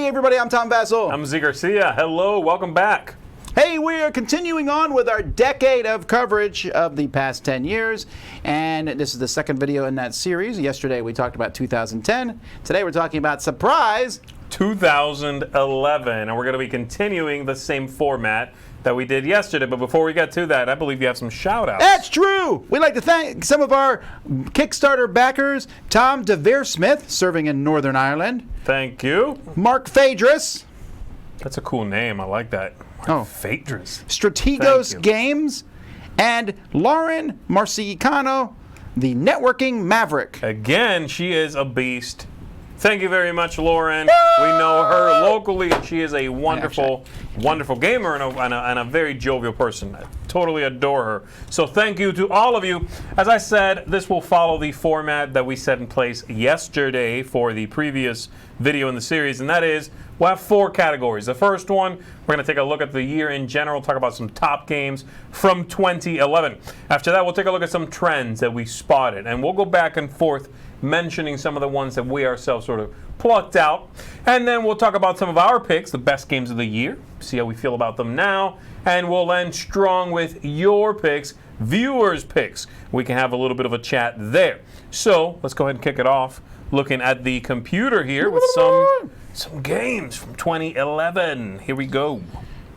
Everybody, I'm Tom Vassell. I'm Zee Garcia. Hello, welcome back. Hey, we are continuing on with our decade of coverage of the past 10 years, and this is the second video in that series. Yesterday we talked about 2010. Today we're talking about, surprise, 2011, and we're going to be continuing the same format that we did yesterday. But before we get to that, I believe you have some shout-outs. That's true. We'd like to thank some of our Kickstarter backers. Tom Smith, serving in Northern Ireland. Thank you. Mark Phaedrus. That's a cool name. I like that. Mark Phaedrus. Strategos Games. And Lauren Marcicano, the networking maverick. Again, she is a beast. Thank you very much, Lauren. We know her locally, and she is a wonderful, wonderful gamer and a very jovial person. I totally adore her. So thank you to all of you. As I said, this will follow the format that we set in place yesterday for the previous video in the series, and that is we'll have 4 categories. The first one, we're going to take a look at the year in general, talk about some top games from 2011. After that, we'll take a look at some trends that we spotted, and we'll go back and forth mentioning some of the ones that we ourselves sort of plucked out. And then we'll talk about some of our picks, the best games of the year, see how we feel about them now. And we'll end strong with your picks, viewers' picks. We can have a little bit of a chat there. So let's go ahead and kick it off, looking at the computer here with some games from 2011. Here we go.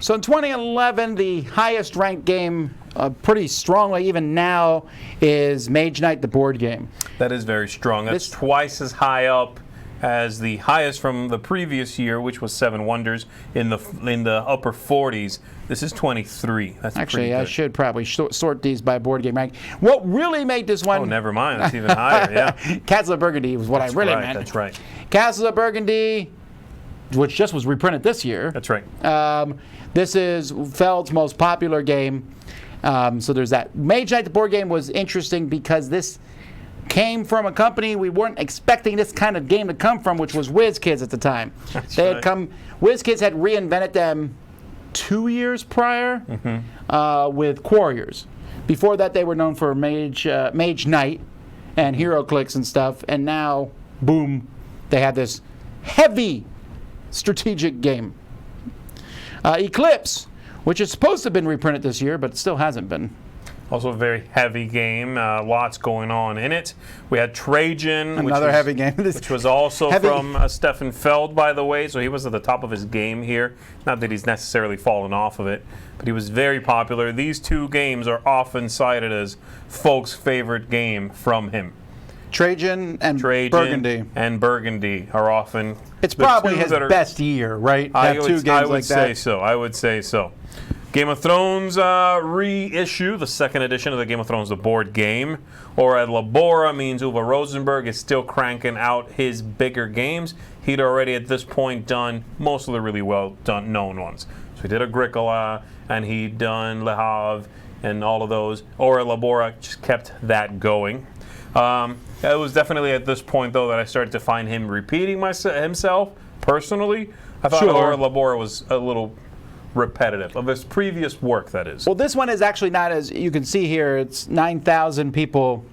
So in 2011, the highest ranked game, pretty strongly even now, is Mage Knight, the board game. That is very strong. That's twice as high up as the highest from the previous year, which was Seven Wonders in the upper 40s. This is 23. That's actually pretty good. I should probably sort these by board game rank. What really made this one? Oh, never mind. That's even higher. Yeah. Castle of Burgundy was what I really meant. That's right. Castle of Burgundy, which just was reprinted this year. That's right. This is Feld's most popular game. So there's that. Mage Knight, the board game, was interesting because this came from a company we weren't expecting this kind of game to come from, which was WizKids at the time. WizKids had reinvented them 2 years prior with Quarriors. Before that, they were known for Mage Knight and HeroClix and stuff, and now, boom, they had this heavy strategic game. Eclipse, which is supposed to have been reprinted this year, but still hasn't been. Also a very heavy game, lots going on in it. We had Trajan, another heavy game, which was also from Stefan Feld, by the way, so he was at the top of his game here. Not that he's necessarily fallen off of it, but he was very popular. These two games are often cited as folks' favorite game from him. Trajan and Burgundy are often. It's probably his best year, right? I would say so. Game of Thrones reissue, the second edition of the Game of Thrones, the board game. Or at Labora means Uwe Rosenberg is still cranking out his bigger games. He'd already at this point done most of the really well known ones. So he did Agricola, and he'd done Le Havre, and all of those. Or at Labora just kept that going. It was definitely at this point, though, that I started to find him repeating himself personally. I thought Or Labora was a little repetitive of his previous work, that is. Well, this one is actually not, as you can see here, it's 9,000 people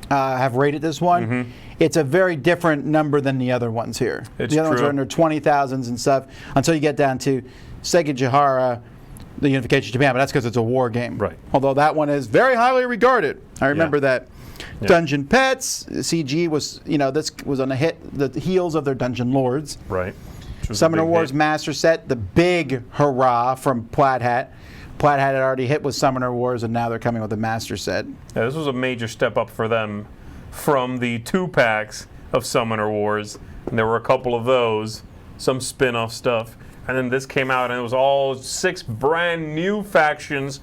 have rated this one. It's a very different number than the other ones here. The other ones are under 20,000s and stuff until you get down to Sekigahara, the Unification of Japan, but that's because it's a war game. Right. Although that one is very highly regarded. I remember that. Yeah. Dungeon Pets, CG was, this was on the heels of their Dungeon Lords. Right. Summoner Wars Master Set, the big hurrah from Plaid Hat. Plaid Hat had already hit with Summoner Wars, and now they're coming with a Master Set. Yeah, this was a major step up for them from the 2-packs of Summoner Wars. And there were a couple of those, some spin-off stuff. And then this came out, and it was all 6 brand new factions.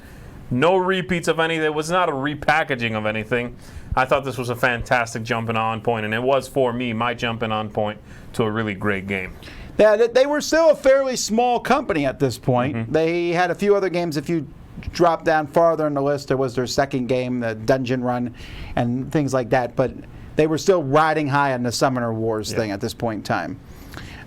No repeats of anything. It was not a repackaging of anything. I thought this was a fantastic jumping on point, and it was, for me, my jumping on point to a really great game. Yeah, they were still a fairly small company at this point. They had a few other games. If you drop down farther in the list, there was their second game, the Dungeon Run, and things like that. But they were still riding high on the Summoner Wars thing at this point in time.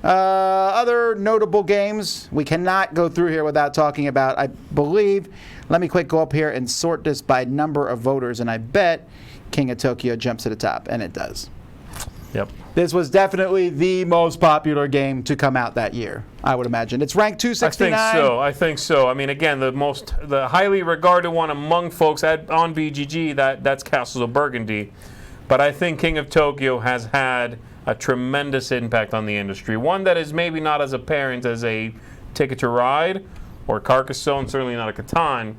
Other notable games we cannot go through here without talking about, I believe. Let me quick go up here and sort this by number of voters, and I bet King of Tokyo jumps to the top, and it does. Yep. This was definitely the most popular game to come out that year, I would imagine. It's ranked 269. I think so. I mean, again, the highly regarded one among folks on BGG, that's Castles of Burgundy. But I think King of Tokyo has had a tremendous impact on the industry. One that is maybe not as apparent as a Ticket to Ride or Carcassonne, certainly not a Catan.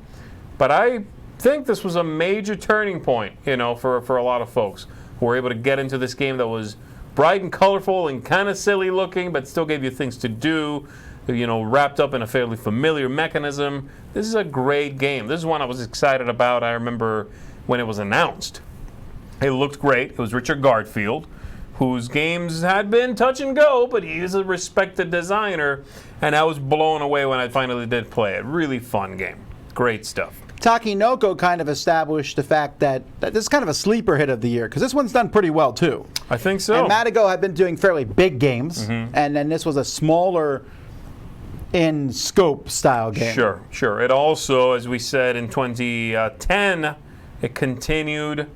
But I think this was a major turning point, for a lot of folks who were able to get into this game that was bright and colorful and kind of silly looking, but still gave you things to do, wrapped up in a fairly familiar mechanism. This is a great game. This is one I was excited about. I remember when it was announced. It looked great. It was Richard Garfield, whose games had been touch and go, but he is a respected designer, and I was blown away when I finally did play it. Really fun game. Great stuff. Takinoko kind of established the fact that this is kind of a sleeper hit of the year, because this one's done pretty well too. I think so. And Matago had been doing fairly big games, and then this was a smaller in scope style game. Sure. It also, as we said in 2010, it continued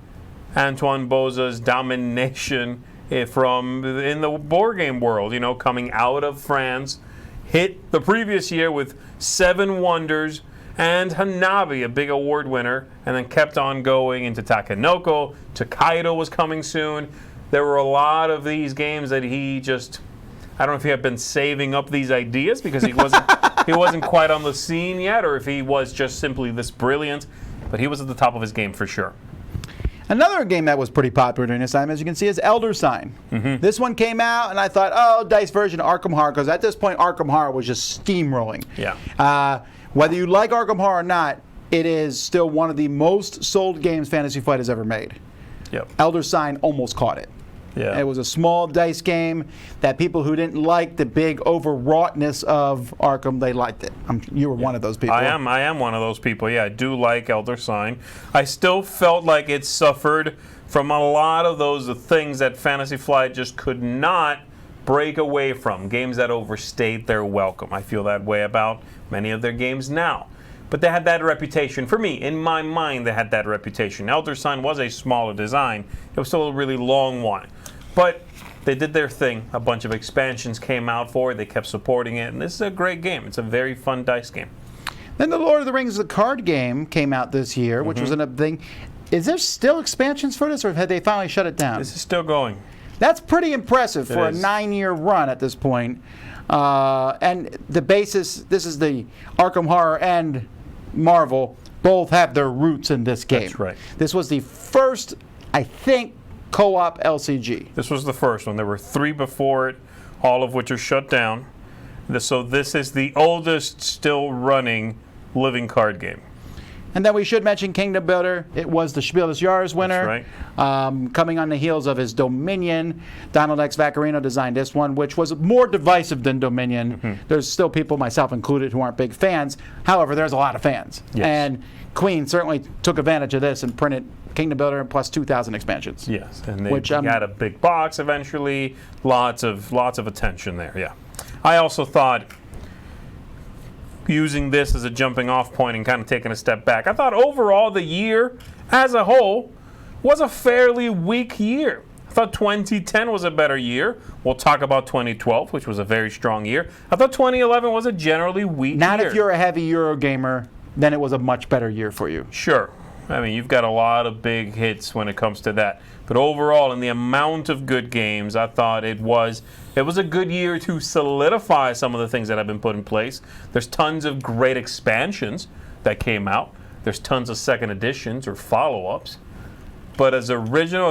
Antoine Boza's domination in the board game world, coming out of France, hit the previous year with 7 Wonders and Hanabi, a big award winner, and then kept on going into Takenoko. Tokaido was coming soon. There were a lot of these games that he just, I don't know if he had been saving up these ideas because he wasn't quite on the scene yet, or if he was just simply this brilliant, but he was at the top of his game for sure. Another game that was pretty popular during this time, as you can see, is Elder Sign. This one came out, and I thought, dice version of Arkham Horror, because at this point, Arkham Horror was just steamrolling. Yeah. Whether you like Arkham Horror or not, it is still one of the most sold games Fantasy Flight has ever made. Yep. Elder Sign almost caught it. Yeah. It was a small dice game that people who didn't like the big overwroughtness of Arkham, they liked it. You were one of those people. I am one of those people. Yeah, I do like Elder Sign. I still felt like it suffered from a lot of those things that Fantasy Flight just could not break away from. Games that overstayed their welcome. I feel that way about many of their games now. But they had that reputation. For me, in my mind, they had that reputation. Elder Sign was a smaller design. It was still a really long one. But they did their thing. A bunch of expansions came out for it. They kept supporting it. And this is a great game. It's a very fun dice game. Then the Lord of the Rings, the card game, came out this year, which was another thing. Is there still expansions for this, or have they finally shut it down? This is still going. That's pretty impressive for a 9-year run at this point. And the basis, this is the Arkham Horror and Marvel, both have their roots in this game. That's right. This was the first, I think, co-op LCG. This was the first one. There were 3 before it, all of which are shut down. So this is the oldest still running living card game. And then we should mention Kingdom Builder. It was the Spiel des Jahres winner. That's right. Coming on the heels of his Dominion. Donald X. Vaccarino designed this one, which was more divisive than Dominion. There's still people, myself included, who aren't big fans. However, there's a lot of fans. Yes. And Queen certainly took advantage of this and printed Kingdom Builder plus 2,000 expansions. Yes, and they got a big box eventually. Lots of attention there, yeah. I also thought, using this as a jumping off point and kind of taking a step back, I thought overall the year as a whole was a fairly weak year. I thought 2010 was a better year. We'll talk about 2012, which was a very strong year. I thought 2011 was a generally weak year. Not if you're a heavy Eurogamer, then it was a much better year for you. Sure. I mean, you've got a lot of big hits when it comes to that. But overall, in the amount of good games, I thought it was a good year to solidify some of the things that have been put in place. There's tons of great expansions that came out. There's tons of second editions or follow-ups. But as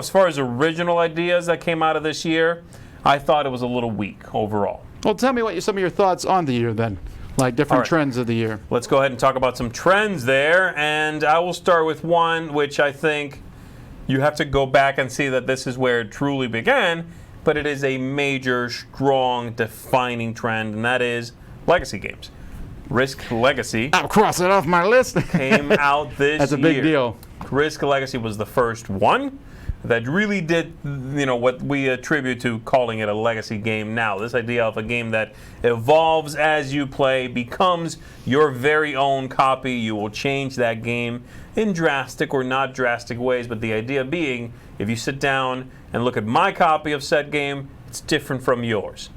far as original ideas that came out of this year, I thought it was a little weak overall. Well, tell me some of your thoughts on the year then, like different trends of the year. Let's go ahead and talk about some trends there, and I will start with one which I think you have to go back and see that this is where it truly began, but it is a major, strong, defining trend, and that is legacy games. Risk Legacy. I'll cross it off my list. Came out this year. That's a big deal. Risk Legacy was the first one. that really did, what we attribute to calling it a legacy game now. This idea of a game that evolves as you play, becomes your very own copy. You will change that game in drastic or not drastic ways, but the idea being, if you sit down and look at my copy of said game, it's different from yours.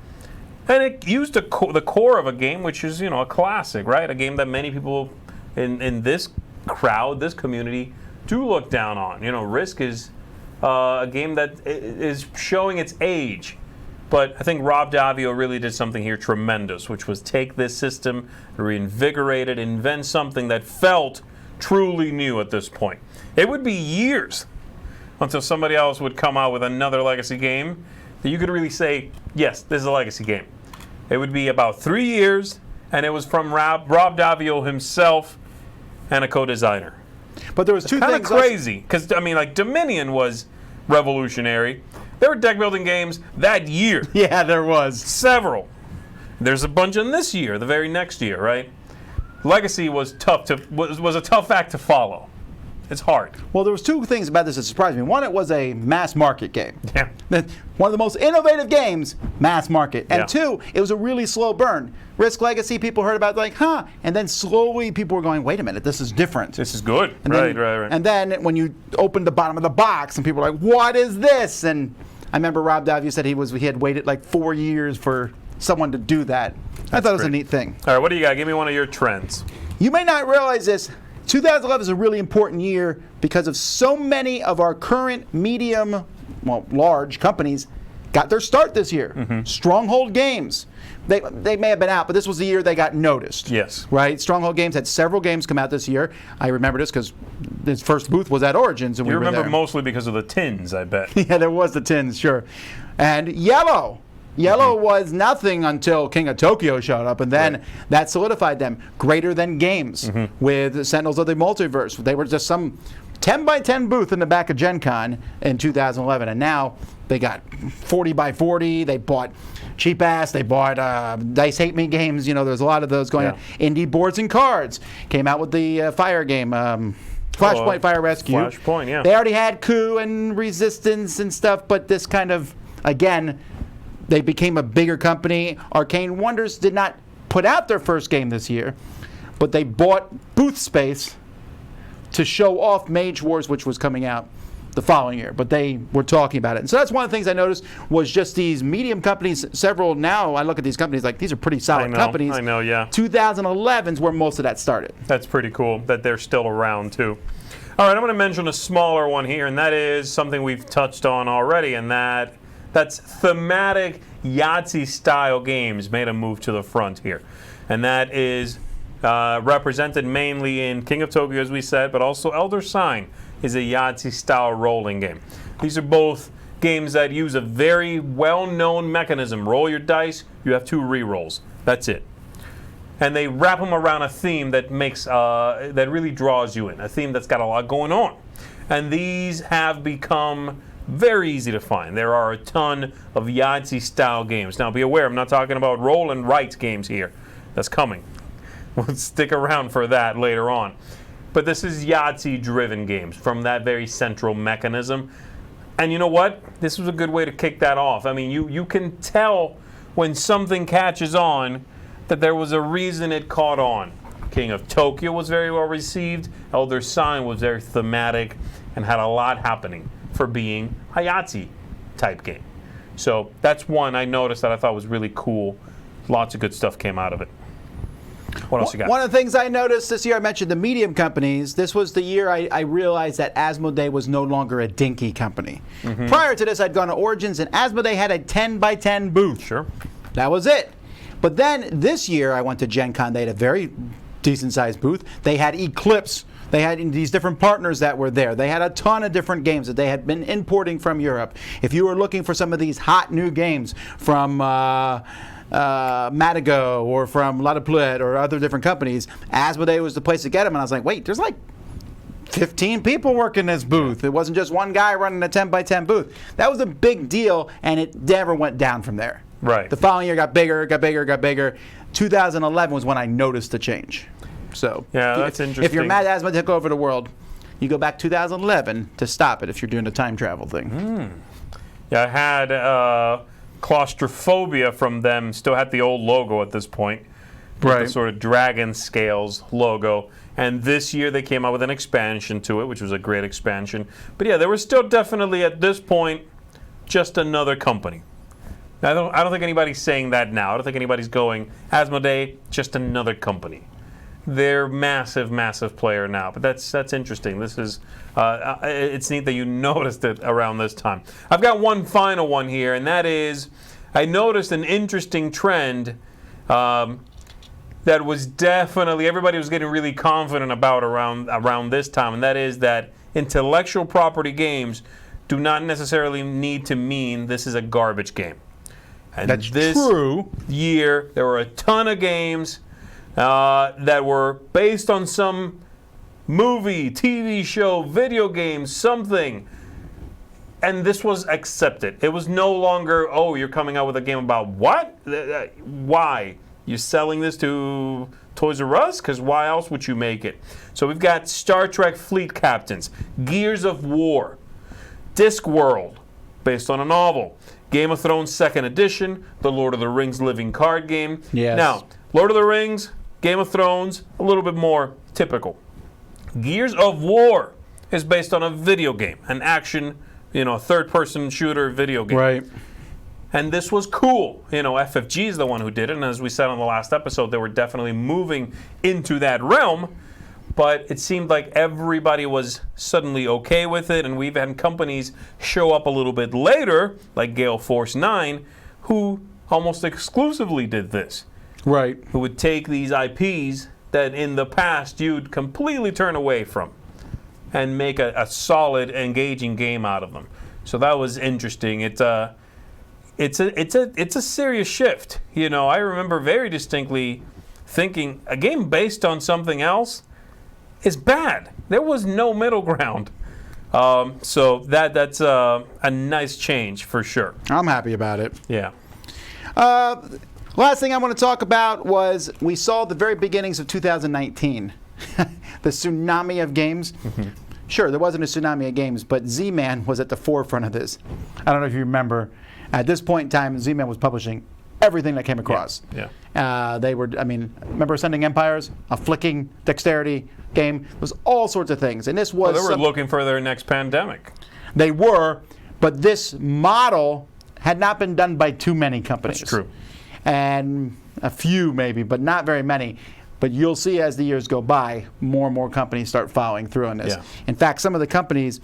And it used the core of a game, which is, a classic, right? A game that many people in this crowd, this community, do look down on. Risk is a game that is showing its age. But I think Rob Daviau really did something here tremendous, which was take this system, reinvigorate it, invent something that felt truly new at this point. It would be years until somebody else would come out with another legacy game that you could really say, yes, this is a legacy game. It would be about 3 years, and it was from Rob Daviau himself and a co-designer. But there was two Kind of things. crazy, because Dominion was revolutionary. There were deck building games that year. Yeah, there was. Several. There's a bunch in this year, the very next year, right? Legacy was was a tough act to follow. It's hard. Well, there was two things about this that surprised me. One, it was a mass market game. Yeah. One of the most innovative games, mass market. And Yeah. two, it was a really slow burn. Risk Legacy, people heard about and then slowly people were going, wait a minute, this is different. This is good. And Right. And then when you opened the bottom of the box and people were like, what is this? And I remember Rob Daviau said he had waited like 4 years for someone to do that. I thought it was a great. neat thing. All right, what do you got? Give me one of your trends. You may not realize this. 2011 is a really important year because of so many of our current medium, large companies got their start this year. Mm-hmm. Stronghold Games. They may have been out, but this was the year they got noticed. Yes. Right? Stronghold Games had several games come out this year. I remember this because his first booth was at Origins. And You we were remember there. mostly because of the tins, I bet. Yeah, there was the tins, sure. And Yellow. Yellow was nothing until King of Tokyo showed up, and then that solidified them. Greater Than Games with Sentinels of the Multiverse. They were just some 10x10 booth in the back of Gen Con in 2011, and now they got 40x40. They bought Cheap Ass. They bought Dice Hate Me games. There's a lot of those going on. Indie Boards and Cards came out with the fire game. Flashpoint Fire Rescue. Flashpoint, yeah. They already had Coup and Resistance and stuff, but this kind of, again, they became a bigger company. Arcane Wonders did not put out their first game this year, but they bought booth space to show off Mage Wars, which was coming out the following year. But they were talking about it. And so that's one of the things I noticed was just these medium companies. Several now, I look at these companies like these are pretty solid companies. I know, yeah. 2011's where most of that started. That's pretty cool that they're still around, too. All right, I'm going to mention a smaller one here, and that is something we've touched on already, and that's thematic Yahtzee-style games made a move to the front here. And that is represented mainly in King of Tokyo, as we said, but also Elder Sign is a Yahtzee-style rolling game. These are both games that use a very well-known mechanism. Roll your dice, you have 2 re-rolls. That's it. And they wrap them around a theme that makes that really draws you in, a theme that's got a lot going on. And these have become very easy to find. There are a ton of Yahtzee-style games. Now, be aware, I'm not talking about roll and write games here. That's coming. We'll stick around for that later on. But this is Yahtzee-driven games from that very central mechanism. And you know what? This was a good way to kick that off. I mean, you can tell when something catches on that there was a reason it caught on. King of Tokyo was very well received. Elder Sign was very thematic and had a lot happening for being a Yahtzee type game. So that's one I noticed that I thought was really cool. Lots of good stuff came out of it. What else you got? One of the things I noticed this year, I mentioned the medium companies. This was the year I realized that Asmodee was no longer a dinky company. Prior to this, I'd gone to Origins, and Asmodee had a 10x10 booth. Sure. That was it. But then this year, I went to Gen Con. They had a very decent-sized booth. They had Eclipse. They had these different partners that were there. They had a ton of different games that they had been importing from Europe. If you were looking for some of these hot new games from Matago or from La Deplette or other different companies, Asmodee was the place to get them. And I was like, wait, there's like 15 people working this booth. It wasn't just one guy running a 10x10 booth. That was a big deal, and it never went down from there. Right. The following year got bigger, got bigger, got bigger. 2011 was when I noticed the change. So Yeah, that's interesting. If you're mad Asmodee took over the world, you go back 2011 to stop it if you're doing a time travel thing. Yeah, I had Claustrophobia from them. Still had the old logo at this point. Right. The sort of dragon scales logo. And this year they came out with an expansion to it, which was a great expansion. But yeah, they were still definitely at this point just another company. I don't think anybody's saying that now. I don't think anybody's going, Asmodee, just another company. They're massive, massive player now. But that's interesting. This is it's neat that you noticed it around this time. I've got one final one here, and that is I noticed an interesting trend that was definitely everybody was getting really confident about around this time, and that is that intellectual property games do not necessarily need to mean this is a garbage game. And That's this true. year, there were a ton of games that were based on some movie, TV show, video game, something. And this was accepted. It was no longer, oh, you're coming out with a game about what? Why? You're selling this to Toys R Us? Because why else would you make it? So we've got Star Trek Fleet Captains, Gears of War, Discworld, based on a novel, Game of Thrones 2nd Edition, the Lord of the Rings living card game. Yes. Now, Lord of the Rings, Game of Thrones, a little bit more typical. Gears of War is based on a video game, an action, third-person shooter video game. Right. And this was cool. FFG is the one who did it, and as we said on the last episode, they were definitely moving into that realm. But it seemed like everybody was suddenly okay with it, and we've had companies show up a little bit later, like Gale Force 9, who almost exclusively did this. Right. Who would take these IPs that in the past you'd completely turn away from and make a solid, engaging game out of them. So that was interesting. It's a serious shift. I remember very distinctly thinking a game based on something else is bad. There was no middle ground. So that's a nice change for sure. I'm happy about it. Yeah. Last thing I want to talk about was we saw the very beginnings of 2019. The tsunami of games. Sure, there wasn't a tsunami of games, but Z-Man was at the forefront of this. I don't know if you remember. At this point in time, Z-Man was publishing everything that came across. Yeah. They were, remember Ascending Empires? A flicking dexterity game. It was all sorts of things. And this was... Well, they were looking for their next pandemic. They were, but this model had not been done by too many companies. That's true. And a few maybe, but not very many. But you'll see as the years go by, more and more companies start following through on this. Yeah. In fact, some of the companies,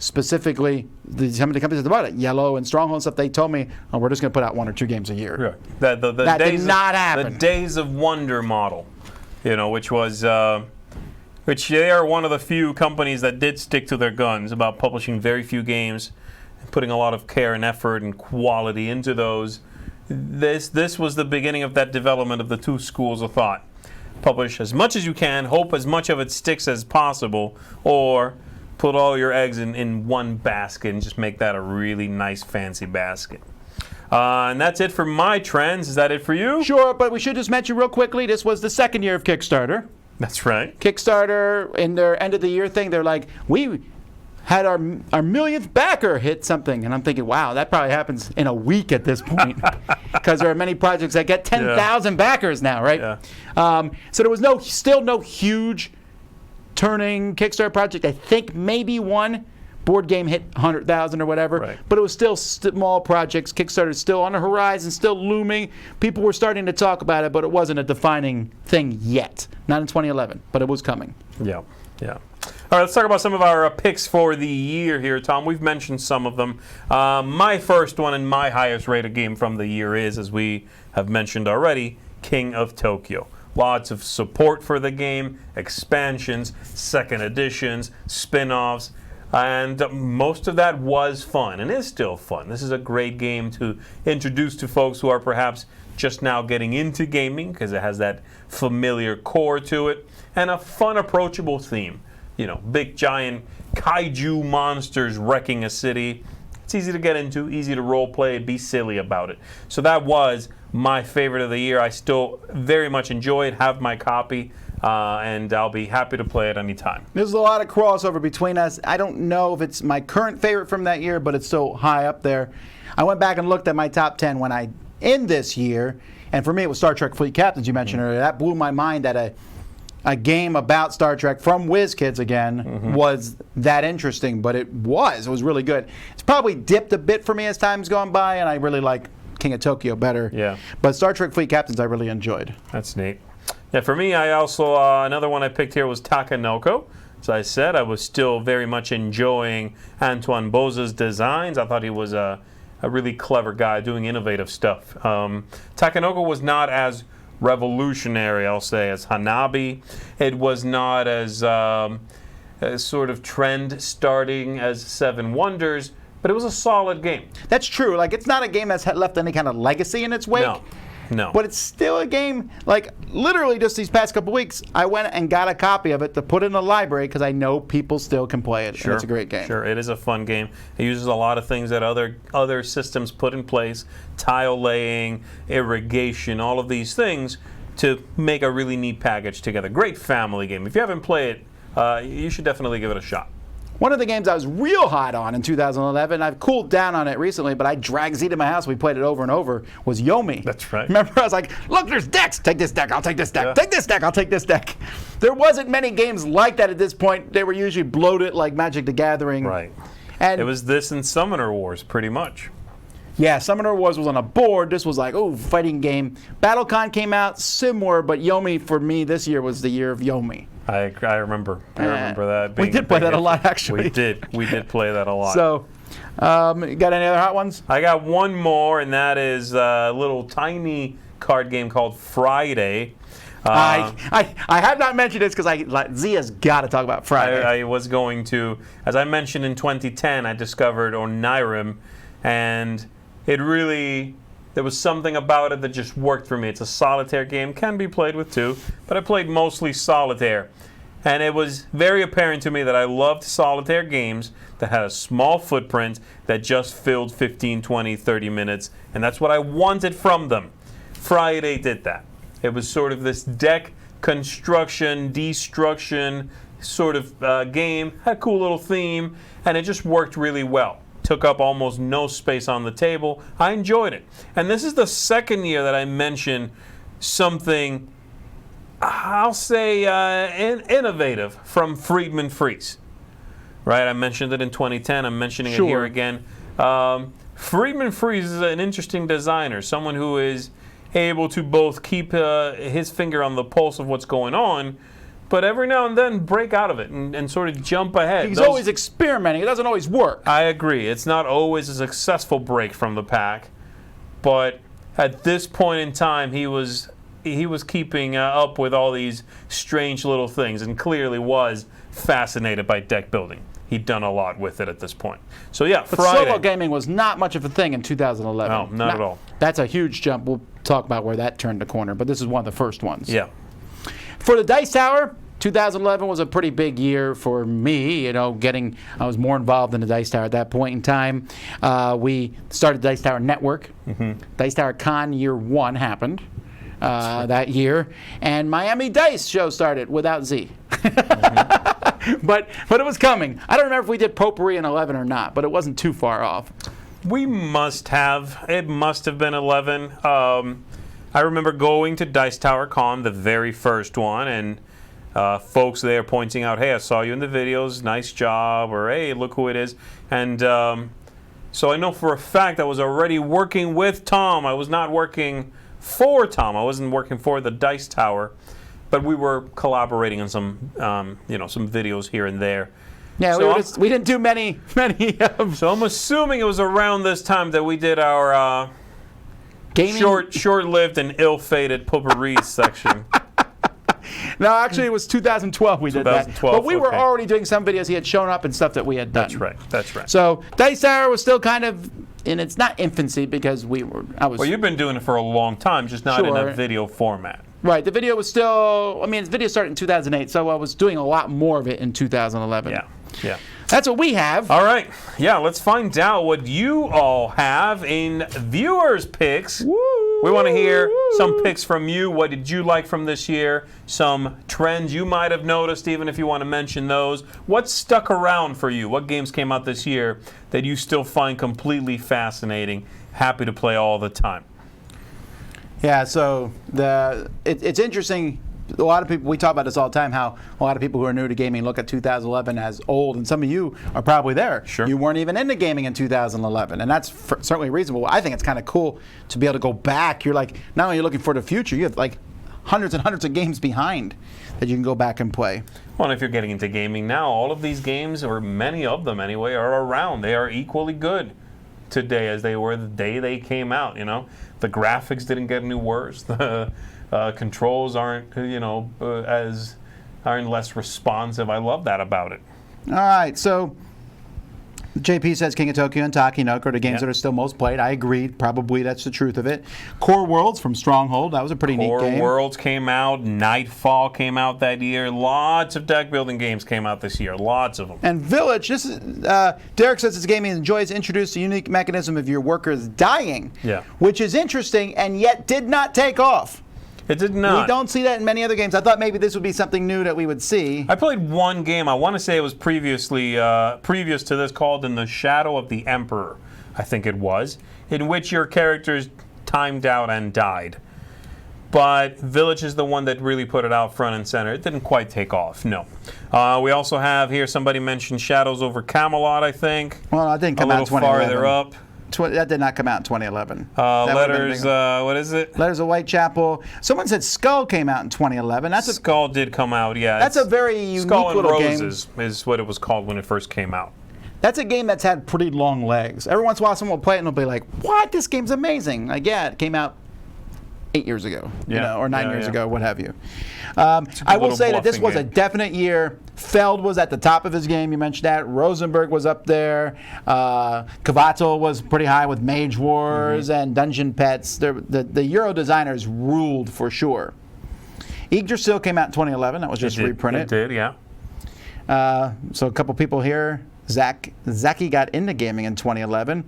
specifically, some of the companies that bought it, Yellow and Stronghold and stuff, they told me, oh, we're just going to put out 1 or 2 games a year. Yeah. That did not happen. The Days of Wonder model, which was... which they are one of the few companies that did stick to their guns about publishing very few games, and putting a lot of care and effort and quality into those. This was the beginning of that development of the 2 schools of thought. Publish as much as you can, hope as much of it sticks as possible, or put all your eggs in one basket and just make that a really nice, fancy basket. And that's it for my trends. Is that it for you? Sure, but we should just mention real quickly, this was the 2nd year of Kickstarter. That's right. Kickstarter, in their end of the year thing, they're like, we had our millionth backer hit something. And I'm thinking, wow, that probably happens in a week at this point. Because there are many projects that get 10,000 backers now, right? Yeah. So there was still no huge turning Kickstarter project. I think maybe one board game hit 100,000 or whatever. Right. But it was still small projects. Kickstarter's still on the horizon, still looming. People were starting to talk about it, but it wasn't a defining thing yet. Not in 2011, but it was coming. Yeah. All right, let's talk about some of our picks for the year here, Tom. We've mentioned some of them. My first one and my highest rated game from the year is, as we have mentioned already, King of Tokyo. Lots of support for the game, expansions, 2nd editions, spin-offs, and most of that was fun and is still fun. This is a great game to introduce to folks who are perhaps just now getting into gaming because it has that familiar core to it and a fun, approachable theme. Big giant kaiju monsters wrecking a city. It's easy to get into, easy to role play, be silly about it. So that was my favorite of the year. I still very much enjoy it, have my copy, and I'll be happy to play it anytime. There's a lot of crossover between us. I don't know if it's my current favorite from that year, but it's still high up there. I went back and looked at my top 10 when I end this year, and for me it was Star Trek Fleet Captains you mentioned earlier. That blew my mind that a game about Star Trek from WizKids again was that interesting, but it was really good. It's probably dipped a bit for me as time's gone by, and I really like King of Tokyo better. Yeah. But Star Trek Fleet Captains I really enjoyed. That's neat. Yeah, for me, I also, another one I picked here was Takenoko. As I said, I was still very much enjoying Antoine Boza's designs. I thought he was a really clever guy doing innovative stuff. Takenoko was not as revolutionary, I'll say, as Hanabi. It was not as sort of trend starting as Seven Wonders, but it was a solid game. That's true. Like, it's not a game that's left any kind of legacy in its wake. No. But it's still a game, like, literally just these past couple weeks, I went and got a copy of it to put in the library because I know people still can play it. Sure. And it's a great game. Sure, it is a fun game. It uses a lot of things that other systems put in place, tile laying, irrigation, all of these things to make a really neat package together. Great family game. If you haven't played it, you should definitely give it a shot. One of the games I was real hot on in 2011, I've cooled down on it recently, but I dragged Z to my house, we played it over and over, was Yomi. That's right. Remember, I was like, look, there's decks. Take this deck, I'll take this deck. Yeah. Take this deck, I'll take this deck. There wasn't many games like that at this point. They were usually bloated like Magic the Gathering. Right. And It was this and Summoner Wars, pretty much. yeah, Summoner Wars was on a board. This was like, oh, fighting game. BattleCon came out, similar, but Yomi, for me, this year was the year of Yomi. I remember that. We being did play big that a hit. lot, actually. We did play that a lot. So, got any other hot ones? I got one more, and that is a little tiny card game called Friday. I have not mentioned this because Z has got to talk about Friday. I was going to, as I mentioned in 2010, I discovered Onirim, and it really, there was something about it that just worked for me. It's a solitaire game, can be played with two, but I played mostly solitaire. And it was very apparent to me that I loved solitaire games that had a small footprint that just filled 15, 20, 30 minutes, and that's what I wanted from them. Friday did that. It was sort of this deck construction, destruction sort of game, had a cool little theme, and it just worked really well. Took up almost no space on the table. I enjoyed it. And this is the second year that I mentioned something, I'll say, innovative from Friedman Freeze. Right? I mentioned it in 2010. I'm mentioning it here again. Friedman Freeze is an interesting designer, someone who is able to both keep his finger on the pulse of what's going on, but every now and then break out of it and sort of jump ahead. He's always experimenting. It doesn't always work. I agree. It's not always a successful break from the pack, but at this point in time, he was keeping up with all these strange little things and clearly was fascinated by deck building. He'd done a lot with it at this point. So yeah, But Friday. solo gaming was not much of a thing in 2011. No, not at all. That's a huge jump. We'll talk about where that turned the corner, but this is one of the first ones. Yeah. For the Dice Tower, 2011 was a pretty big year for me. You know, I was more involved in the Dice Tower at that point in time. We started Dice Tower Network. Dice Tower Con Year 1 happened that year, and Miami Dice show started without Z. But it was coming. I don't remember if we did Potpourri in 11 or not, but it wasn't too far off. We must have. It must have been 11. I remember going to Dice Tower Con, the very first one, and folks there pointing out, hey, I saw you in the videos, nice job, or hey, look who it is. And so I know for a fact I was already working with Tom. I was not working for Tom. I wasn't working for the Dice Tower, but we were collaborating on some, some videos here and there. Yeah, So we didn't do many. So I'm assuming it was around this time that we did our Gaming? short-lived and ill-fated potpourri section. No, actually, it was 2012 we did that. 2012, But we were okay. already doing some videos. He had shown up and stuff that we had done. That's right. So Dice Tower was still kind of in its not infancy because Well, you've been doing it for a long time, just not in Sure. a video format. Right. The video was still. I mean, the video started in 2008, so I was doing a lot more of it in 2011. Yeah. That's what we have. All right. Yeah, let's find out what you all have in viewers' picks. Woo! We want to hear some picks from you. What did you like from this year? Some trends you might have noticed, even if you want to mention those. What stuck around for you? What games came out this year that you still find completely fascinating? Happy to play all the time. Yeah, so it's interesting. A lot of people, we talk about this all the time, how a lot of people who are new to gaming look at 2011 as old, and some of you are probably there. Sure. You weren't even into gaming in 2011, and that's certainly reasonable. I think it's kind of cool to be able to go back. You're like, not only are you looking for the future, you have like hundreds and hundreds of games behind that you can go back and play. Well, if you're getting into gaming now, all of these games, or many of them anyway, are around. They are equally good today as they were the day they came out. You know, the graphics didn't get any worse. The controls aren't, aren't less responsive. I love that about it. All right, so JP says King of Tokyo and Takinoko are the games that are still most played. I agreed. Probably that's the truth of it. Core Worlds from Stronghold. That was a pretty neat game. Core Worlds came out. Nightfall came out that year. Lots of deck building games came out this year. Lots of them. And Village. This is Derek says this game he enjoys. Introduced a unique mechanism of your workers dying. Yeah. Which is interesting and yet did not take off. It did not. We don't see that in many other games. I thought maybe this would be something new that we would see. I played one game. I want to say it was previous to this, called In the Shadow of the Emperor, I think it was, in which your characters timed out and died. But Village is the one that really put it out front and center. It didn't quite take off, no. We also have here, somebody mentioned Shadows over Camelot, I think. Well, it didn't come out in 2011. A little farther up. That did not come out in 2011. Letters, what is it? Letters of Whitechapel. Someone said Skull came out in 2011. Skull did come out, yeah. That's a very unique Skull and little game. Roses is what it was called when it first came out. That's a game that's had pretty long legs. Every once in a while someone will play it and they'll be like, what? This game's amazing. Like, yeah, it came out 8 years ago, or 9 years ago, what have you. I will say that this was a definite year. Feld was at the top of his game. You mentioned that. Rosenberg was up there. Cavato was pretty high with Mage Wars and Dungeon Pets. The Euro designers ruled for sure. Yggdrasil came out in 2011. That was just reprinted. It did, yeah. So a couple people here. Zaki got into gaming in 2011.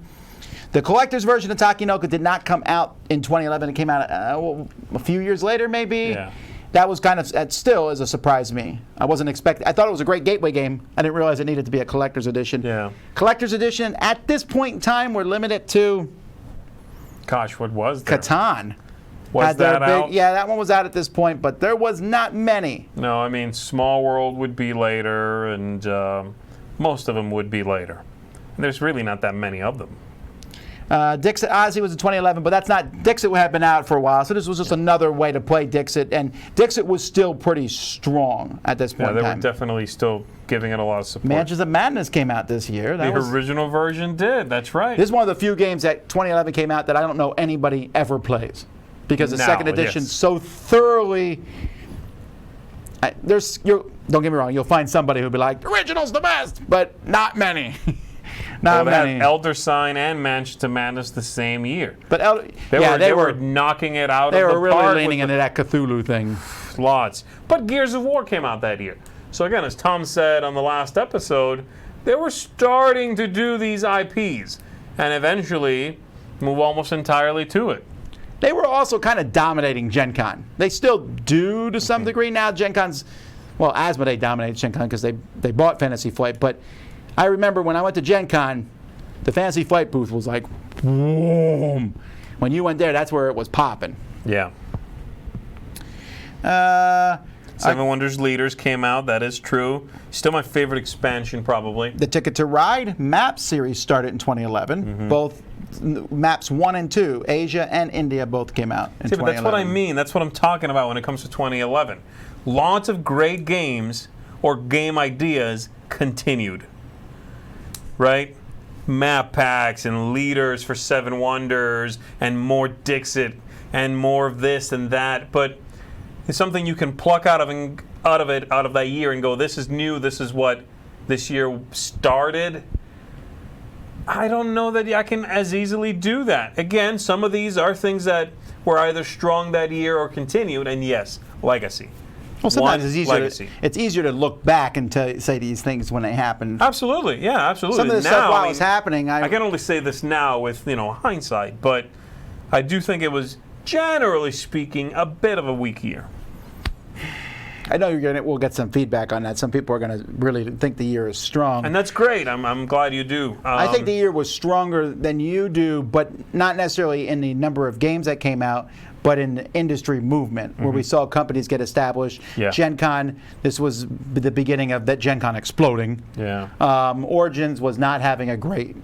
The collector's version of Takinoko did not come out in 2011. It came out a few years later, maybe. Yeah. That was that still is a surprise to me. I wasn't expecting. I thought it was a great gateway game. I didn't realize it needed to be a collector's edition. Yeah. Collector's edition at this point in time, we're limited to. Gosh, what was there? Catan. Was that out? Yeah, that one was out at this point, but there was not many. No, I mean, Small World would be later, and most of them would be later. And there's really not that many of them. Dixit Ozzy was in 2011, but that's not. Dixit had been out for a while, so this was just another way to play Dixit, and Dixit was still pretty strong at this point in time. Yeah, they were definitely still giving it a lot of support. Mansions of Madness came out this year. The original version did, that's right. This is one of the few games that 2011 came out that I don't know anybody ever plays, because the second edition so thoroughly. Don't get me wrong, you'll find somebody who'll be like, the original's the best, but not many. Not many. They had Elder Sign and Mansions of Madness the same year. But they were knocking it out of the park. They were really leaning into that Cthulhu thing. Lots. But Gears of War came out that year. So again, as Tom said on the last episode, they were starting to do these IPs and eventually move almost entirely to it. They were also kind of dominating Gen Con. They still do to some degree now. Gen Con's, well, Asmodee dominates Gen Con because they bought Fantasy Flight, but I remember when I went to Gen Con, the Fantasy Flight booth was like, boom. When you went there, that's where it was popping. Yeah. Seven Wonders Leaders came out. That is true. Still my favorite expansion, probably. The Ticket to Ride map series started in 2011. Both maps 1 and 2, Asia and India, both came out in 2011. But that's what I mean. That's what I'm talking about when it comes to 2011. Lots of great games or game ideas continued. Right? Map packs and leaders for Seven Wonders and more Dixit and more of this and that, but it's something you can pluck out of that year and go, this is new, this is what this year started. I don't know that I can as easily do that. Again, some of these are things that were either strong that year or continued, and yes, legacy. Well, sometimes one it's legacy. it's easier to look back and say these things when they happen. Absolutely, yeah, absolutely. Some of this now, stuff while it's happening, I can only say this now with hindsight, but I do think it was, generally speaking, a bit of a weak year. I know we'll get some feedback on that. Some people are going to really think the year is strong. And that's great. I'm glad you do. I think the year was stronger than you do, but not necessarily in the number of games that came out, but in the industry movement, where we saw companies get established. Yeah. Gen Con, this was the beginning of that Gen Con exploding. Yeah. Origins was not having a great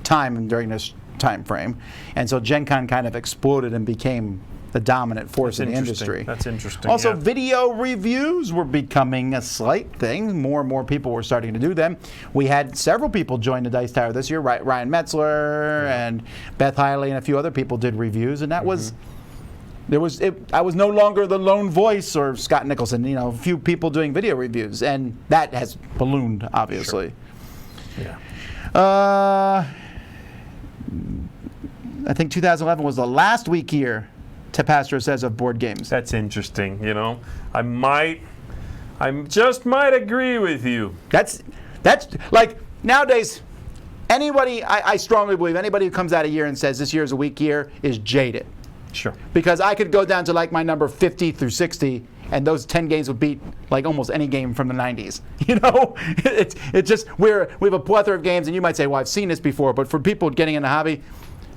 time during this time frame. And so Gen Con kind of exploded and became the dominant force in the industry. That's interesting. Also, yeah. video reviews were becoming a slight thing. More and more people were starting to do them. We had several people join the Dice Tower this year. Ryan Metzler and Beth Hiley and a few other people did reviews, and that was. I was no longer the lone voice or Scott Nicholson. A few people doing video reviews, and that has ballooned, obviously. Sure. Yeah. I think 2011 was the last weak year, Tapastro says, of board games. That's interesting. I just might agree with you. That's like nowadays. Anybody, I strongly believe anybody who comes out a year and says this year is a weak year is jaded. Sure. Because I could go down to like my number 50 through 60, and those 10 games would beat like almost any game from the 90s. It's just we have a plethora of games, and you might say, well, I've seen this before, but for people getting in the hobby,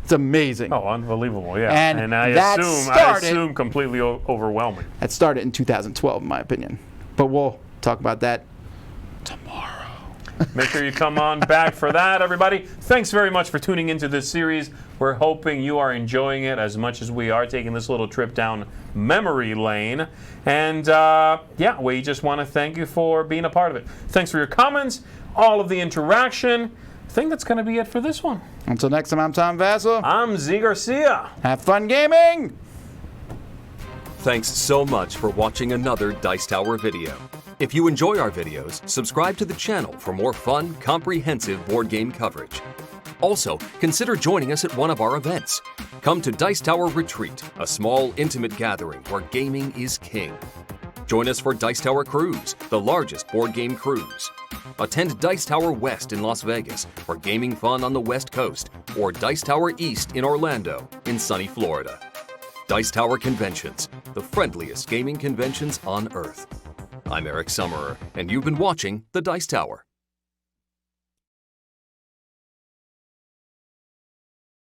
it's amazing. Oh, unbelievable! Yeah, and I assume completely overwhelming. That started in 2012, in my opinion. But we'll talk about that tomorrow. Make sure you come on back for that, everybody. Thanks very much for tuning into this series. We're hoping you are enjoying it as much as we are, taking this little trip down memory lane. And we just want to thank you for being a part of it. Thanks for your comments, all of the interaction. I think that's going to be it for this one. Until next time, I'm Tom Vassell. I'm Zee Garcia. Have fun gaming! Thanks so much for watching another Dice Tower video. If you enjoy our videos, subscribe to the channel for more fun, comprehensive board game coverage. Also, consider joining us at one of our events. Come to Dice Tower Retreat, a small, intimate gathering where gaming is king. Join us for Dice Tower Cruise, the largest board game cruise. Attend Dice Tower West in Las Vegas for gaming fun on the West Coast, or Dice Tower East in Orlando in sunny Florida. Dice Tower Conventions, the friendliest gaming conventions on Earth. I'm Eric Summerer, and you've been watching The Dice Tower.